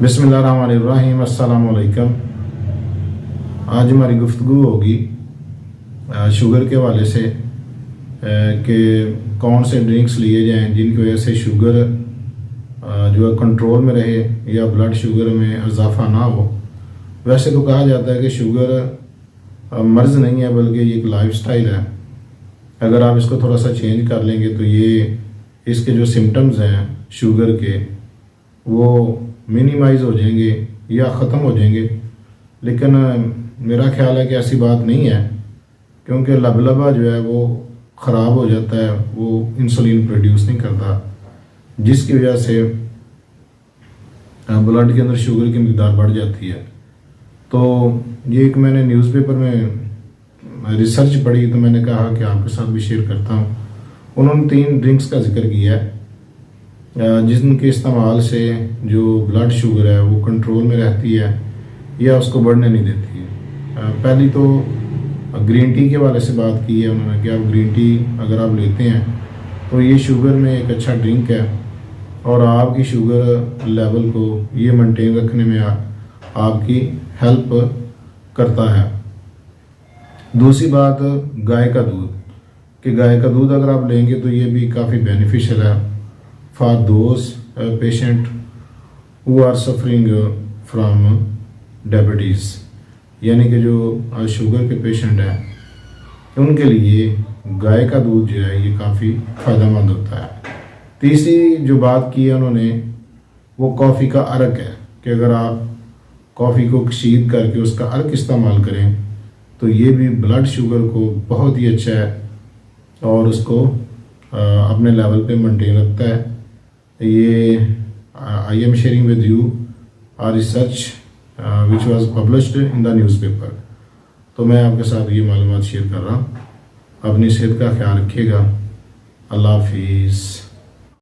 बिस्मिल्लाहिर्रहमानिर्रहीम। अस्सलाम वालेकुम। आज हमारी गुफ्तगू होगी शुगर के हवाले से कि कौन से ड्रिंक्स लिए जाएं जिनकी वजह से शुगर जो है कंट्रोल में रहे या ब्लड शुगर में इजाफा ना हो। वैसे तो कहा जाता है कि शुगर मर्ज़ नहीं है बल्कि ये एक लाइफस्टाइल है। अगर आप इसको थोड़ा सा चेंज कर लेंगे तो ये इसके जो सिम्टम्स हैं शुगर के वो मिनिमाइज़ हो जाएंगे या ख़त्म हो जाएंगे। लेकिन मेरा ख्याल है कि ऐसी बात नहीं है, क्योंकि लबलबा जो है वो ख़राब हो जाता है, वो इंसुलिन प्रोड्यूस नहीं करता, जिसकी वजह से ब्लड के अंदर शुगर की मकदार बढ़ जाती है। तो ये एक मैंने न्यूज़पेपर में रिसर्च पढ़ी तो मैंने कहा कि आपके साथ भी शेयर करता हूँ। उन्होंने 3 ड्रिंक्स का जिक्र किया है जिनके इस्तेमाल से जो ब्लड शुगर है वो कंट्रोल में रहती है या उसको बढ़ने नहीं देती है। पहली तो ग्रीन टी के हवाले से बात की है उन्होंने कि आप ग्रीन टी अगर आप लेते हैं तो ये शुगर में एक अच्छा ड्रिंक है और आपकी शुगर लेवल को ये मेंटेन रखने में आपकी हेल्प करता है। दूसरी बात गाय का दूध, कि गाय का दूध अगर आप लेंगे तो ये भी काफ़ी बेनिफिशियल है for those patient who are suffering from diabetes, यानी कि जो शुगर के पेशेंट हैं उनके लिए गाय का दूध जो है ये काफ़ी फ़ायदेमंद होता है। तीसरी जो बात की है उन्होंने वो कॉफ़ी का अर्क है कि अगर आप कॉफ़ी को कशीद करके उसका अर्क इस्तेमाल करें तो ये भी ब्लड शुगर को बहुत ही अच्छा है और उसको अपने लेवल पे मेंटेन रखता है। ये I am sharing with you our research which was published in the newspaper. तो मैं आपके साथ ये मालूमात शेयर कर रहा हूँ। अपनी सेहत का ख्याल रखिएगा। अल्लाह हाफिज़।